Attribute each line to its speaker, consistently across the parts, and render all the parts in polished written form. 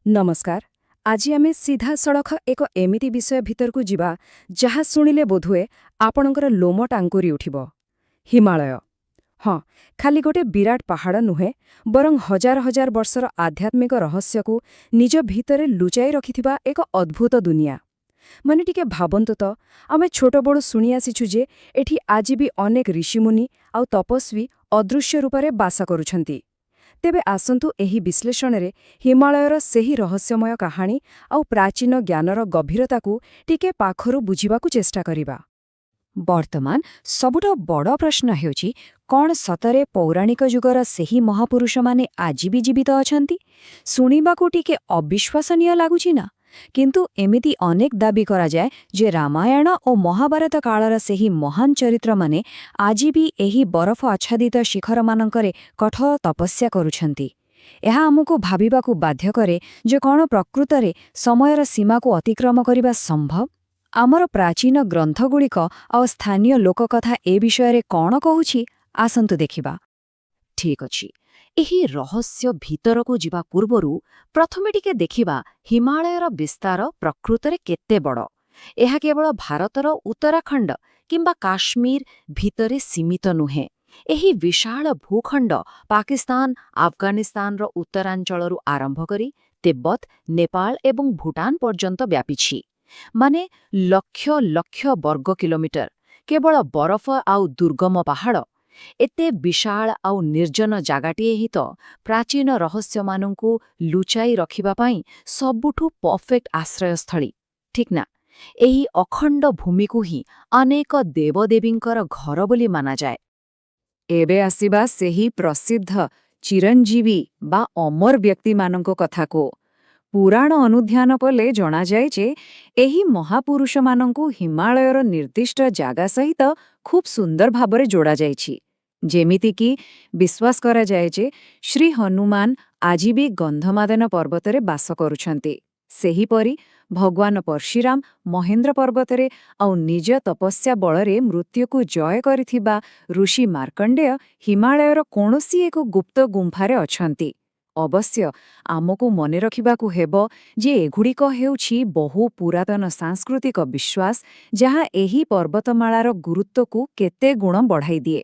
Speaker 1: नमस्कार। आज आमे सीधा सड़ख एक एमिति विषय भितरकू जिबा जहा शुणिले बोधुए आपणकर लोम टांकुरी उठिब। हिमालय। हाँ, खाली गोटे विराट पहाड़ नुहे बरं हजार हजार वर्षर आध्यात्मिक रहस्यकू निज भितरे लुचाई रखिथिबा एक अद्भुत दुनिया। माने टिके भाबंतु त आमे छोट बड़ शुणी आसीछु जे एठी आज भी अनेक ऋषिमुनि आउ तपस्वी अदृश्य रूपरे बास करुछन्ति। तेबे आसंतु एही विश्लेषणरे हिमालयर सेही रहस्यमय कहानी आउ प्राचीन ज्ञानर गभीरताकू टिके पाखरु बुझिबाकू चेष्टा करिबा।
Speaker 2: वर्तमान सबुठ बड़ प्रश्न हेउछि कौन सतरे पौराणिक जुगर सेही महापुरुष माने आजि भी जीवित अछन्ति? सुनिबाकू टिके अविश्वसनीय लागुछि ना, किंतु एमिति अनेक दाबी करा जाए जे रामायण और महाभारत कालर सेही महान चरित्र माने आजि भी एही बरफ आच्छादित शिखर मानंकरे कठोर तपस्या करुछन्ति। एहा आमुको भाबिबाकू बाध्य करे जे कौन प्रकृतरे समयर सीमा को अतिक्रम करिबा संभव। आमर प्राचीन ग्रंथगुड़िक आ स्थानीय लोककथा ए विषय कौन कहूछि आसंतु देखिबा। ठीक अछि, एही रहस्य भितरको जिबा पूर्वरु प्रथमे टिके देखिबा हिमालयर विस्तार प्रकृतरे केते बड़। एहा केवल भारतर उत्तराखंड किंबा काश्मीर भितरे सीमित नुहे। एही विशाल भूखंड पाकिस्तान अफगानिस्तान रो उत्तरांचलरु आरंभ करी तिब्बत नेपाल एवं भूटान पर्यंत व्यापिछि। माने लक्ष लक्ष वर्ग किलोमीटर केवल बरफ आउ दुर्गम पहाड़। एते विशाल आउ निर्जन जागाटिए ही तो प्राचीन रहस्य मानंकु लुचाई रखिबा पाई सबुठु परफेक्ट आश्रयस्थली, ठीक ना? एही अखंड भूमिकु ही अनेक देवदेवींकर घर बोली माना जाए।
Speaker 1: एबे आसीबा सेही प्रसिद्ध चिरंजीवी बा अमर व्यक्ति मानंको कथा को। पुराण अनुध्यान कले जना जाए जे एही महापुरुष मानंकु हिमालयर निर्दिष्ट जागा सहित खूब सुंदर भाबरे जोड़ा जाइछि। जेमिति कि विश्वास करा जाए जे श्री हनुमान आजि भी गंधमादन पर्वतरे बास करुछन्ति। सेहीपरि भगवान परशुराम महेंद्र पर्वतरे आउ निज तपस्या बलरे मृत्युकु जय करिथिबा ऋषि मार्कंडेय हिमालयर कोनोसी एक गुप्त गुंफारे अछन्ति। अवश्य आमको मने रखिबाकू हेबो जे एगुड़िक हेउछि बहु पुरातन सांस्कृतिक विश्वास जहाँ एही पर्वतमालार गुरुत्वकू केते गुण बढ़ाई दिए।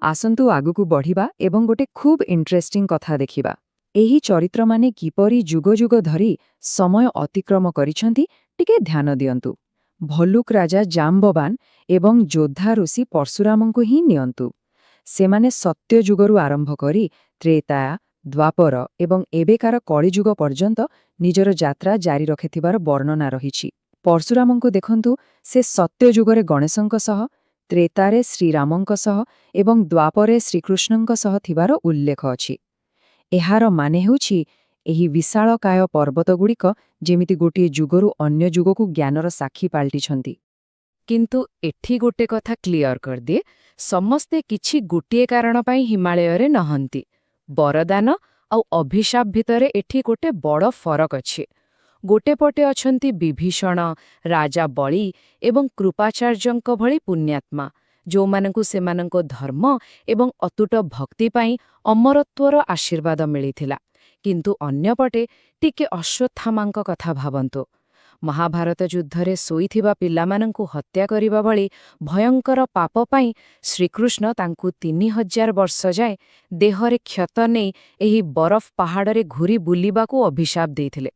Speaker 1: आसंतु आगुकू बढ़िबा एवं गोटे खूब इंटरेस्टिंग कथा देखिबा। एही चरित्र माने किपरि जुग जुग धरी समय अतिक्रम करिछन्ति टिके ध्यान दियंतु। भल्लुक राजा जाम्बवान एवं योद्धा ऋषि परशुरामंकु ही नियंतु। सेमाने सत्य जुगरु आरंभ करी त्रेता द्वापर एवं एबेकार कलिजुग पर्यंत निजर यात्रा जारी रखिथिबार वर्णना रहिछि। परशुरामंकु देखंतु, से सत्य जुगरे गणेशंक सह, त्रेतारे श्रीरामंक सह एवं द्वापरे श्रीकृष्णंक सह थिबार उल्लेख अछि। एहार माने हेउछि एही विशालकाय पर्वतगुड़िक जेमिति गोटिए जुगरु अन्य जुगकु ज्ञानर साक्षी पाल्टिछन्ति। किंतु एठी गोटे कथा क्लियर कर दिए, समस्ते किछि गोटिए कारण पाई हिमालयरे नहंती। बरदान आउ अभिशाप भितरे एठी गोटे बड़ फरक अछि। गोटे पटे अछन्ति विभीषण, राजा बलि एवं कृपाचार्यंक भଳି पुण्यात्मा, जो मानकु सेमानंको धर्म एवं अतुट भक्ति पाई अमरत्वर आशीर्वाद मिलिथिला। किंतु अन्य पटे टिके अश्वत्थामांक कथा भाबंतु। महाभारत युद्धरे सोईथिबा पिलामानंकु हत्या करिबा भଳି भयंकर पाप पाई श्रीकृष्ण तांकु 3000 वर्ष जाए देहरे क्षत नेई एही बरफ पहाड़रे घुरी बुलिबाकू अभिशाप देइथिले।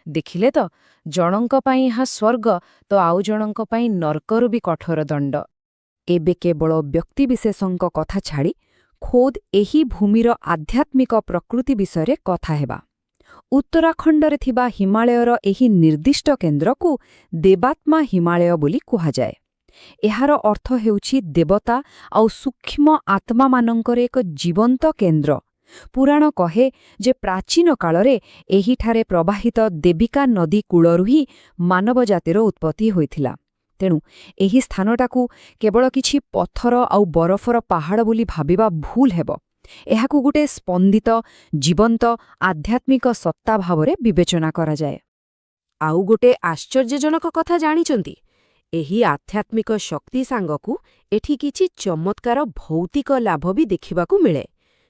Speaker 1: देखिले तो जणंक पाई हा स्वर्ग तो आउ जणंक पाई नरकरु भी कठोर दंड। एबे केवल व्यक्तिविशेषंक कथा छाड़ी खोद एही भूमिर आध्यात्मिक प्रकृति विषय कथा हेबा। उत्तराखंडरे थिबा हिमालयर एही निर्दिष्ट केन्द्रकू देवात्मा हिमालय बोली कुहा जाए। एहार अर्थ हेउछि देवता आउ सूक्ष्म आत्मा मानंकर एक जीवंत केन्द्र। पुराण कहे जे प्राचीन कालरे एहिठारे प्रवाहित देविका नदी कूलरु ही मानव जातिर उत्पत्ति होइथिला। तेणु एही स्थानटाकू केवल किछि पत्थर आउ बरफर पहाड़ बोली भाबिबा भूल हेबो। एहाकू गोटे स्पंदित जीवंत आध्यात्मिक सत्ता भावरे विवेचना करा जाए। आउ गोटे आश्चर्यजनक कथा जानिचंती, एही आध्यात्मिक शक्ति सांगकू एठी किछि चमत्कार भौतिक लाभ भी देखिबाकू मिले।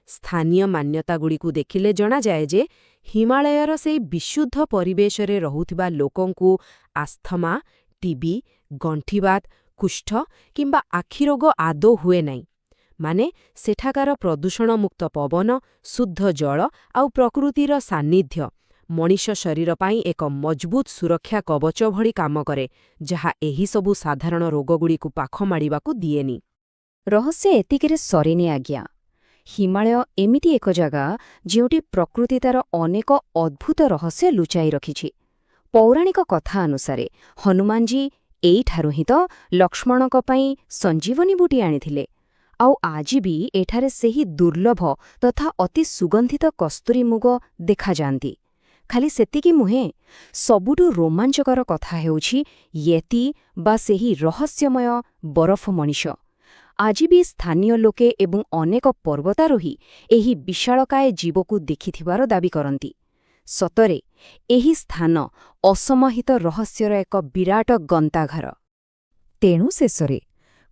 Speaker 3: ସ୍ଥାନୀୟ ମାନ୍ୟତାଗୁଡ଼ିକୁ ଦେଖିଲେ ଜଣାଯାଏ ଯେ ହିମାଳୟର ସେହି ବିଶୁଦ୍ଧ ପରିବେଶରେ ରହୁଥିବା ଲୋକଙ୍କୁ ଆସ୍ଥମା, ଟିବି, ଗଣ୍ଠିବାତ, କୁଷ୍ଠ କିମ୍ବା ଆଖିରୋଗ ଆଦୌ ହୁଏ ନାହିଁ। ମାନେ ସେଠାକାର ପ୍ରଦୂଷଣମୁକ୍ତ ପବନ, ଶୁଦ୍ଧ ଜଳ ଆଉ ପ୍ରକୃତିର ସାନ୍ନିଧ୍ୟ ମଣିଷ ଶରୀର ପାଇଁ ଏକ ମଜବୁତ ସୁରକ୍ଷା କବଚ ଭଳି କାମ କରେ, ଯାହା ଏହିସବୁ ସାଧାରଣ ରୋଗଗୁଡ଼ିକୁ ପାଖ ମାଡ଼ିବାକୁ ଦିଏନି।
Speaker 2: ରହସ୍ୟ ଏତିକିରେ ସରେନି ଆଜ୍ଞା। ହିମାଳୟ ଏମିତି ଏକ ଜାଗା ଯେଉଁଠି ପ୍ରକୃତି ତାର ଅନେକ ଅଦ୍ଭୁତ ରହସ୍ୟ ଲୁଚାଇ ରଖିଛି। ପୌରାଣିକ କଥା ଅନୁସାରେ ହନୁମାନଜୀ ଏଇଠାରୁ ହିଁ ତ ଲକ୍ଷ୍ମଣଙ୍କ ପାଇଁ ସଞ୍ଜୀବନୀ ବୁଟି ଆଣିଥିଲେ। ଆଉ ଆଜି ବି ଏଠାରେ ସେହି ଦୁର୍ଲଭ ତଥା ଅତି ସୁଗନ୍ଧିତ କସ୍ତୁରୀ ମୁଗ ଦେଖାଯାଆନ୍ତି। ଖାଲି ସେତିକି ନୁହେଁ, ସବୁଠୁ ରୋମାଞ୍ଚକର କଥା ହେଉଛି ୟେତି ବା ସେହି ରହସ୍ୟମୟ ବରଫ ମଣିଷ। ଆଜି ବି ସ୍ଥାନୀୟ ଲୋକେ ଏବଂ ଅନେକ ପର୍ବତାରୋହୀ ଏହି ବିଶାଳକାୟ ଜୀବକୁ ଦେଖିଥିବାର ଦାବି କରନ୍ତି। ସତରେ ଏହି ସ୍ଥାନ ଅସମାହିତ ରହସ୍ୟର ଏକ ବିରାଟ ଗନ୍ତାଘର।
Speaker 1: ତେଣୁ ଶେଷରେ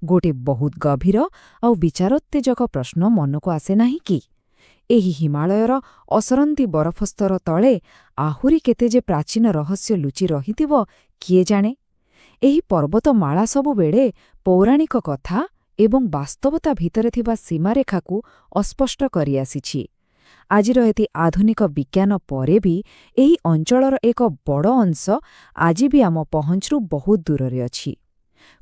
Speaker 1: ଗୋଟିଏ ବହୁତ ଗଭୀର ଆଉ ବିଚାରୋତ୍ତେଜକ ପ୍ରଶ୍ନ ମନକୁ ଆସେ ନାହିଁ କି? ଏହି ହିମାଳୟର ଅସରନ୍ତି ବରଫସ୍ତର ତଳେ ଆହୁରି କେତେ ଯେ ପ୍ରାଚୀନ ରହସ୍ୟ ଲୁଚି ରହିଥିବ କିଏ ଜାଣେ? ଏହି ପର୍ବତମାଳା ସବୁବେଳେ ପୌରାଣିକ କଥା ଏବଂ ବାସ୍ତବତା ଭିତରେ ଥିବା ସୀମାରେଖାକୁ ଅସ୍ପଷ୍ଟ କରିଆସିଛି। ଆଜିର ଏତେ ଆଧୁନିକ ବିଜ୍ଞାନ ପରେ ବି ଏହି ଅଞ୍ଚଳର ଏକ ବଡ଼ ଅଂଶ ଆଜି ବି ଆମ ପହଞ୍ଚରୁ ବହୁତ ଦୂରରେ ଅଛି।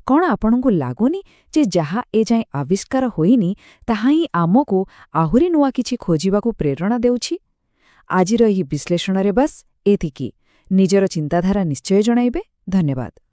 Speaker 1: କ'ଣ ଆପଣଙ୍କୁ ଲାଗୁନି ଯେ ଯାହା ଏଯାଏଁ ଆବିଷ୍କାର ହୋଇନି ତାହା ହିଁ ଆମକୁ ଆହୁରି ନୂଆ କିଛି ଖୋଜିବାକୁ ପ୍ରେରଣା ଦେଉଛି? ଆଜିର ଏହି ବିଶ୍ଳେଷଣରେ ବାସ୍ ଏତିକି। ନିଜର ଚିନ୍ତାଧାରା ନିଶ୍ଚୟ ଜଣାଇବେ। ଧନ୍ୟବାଦ।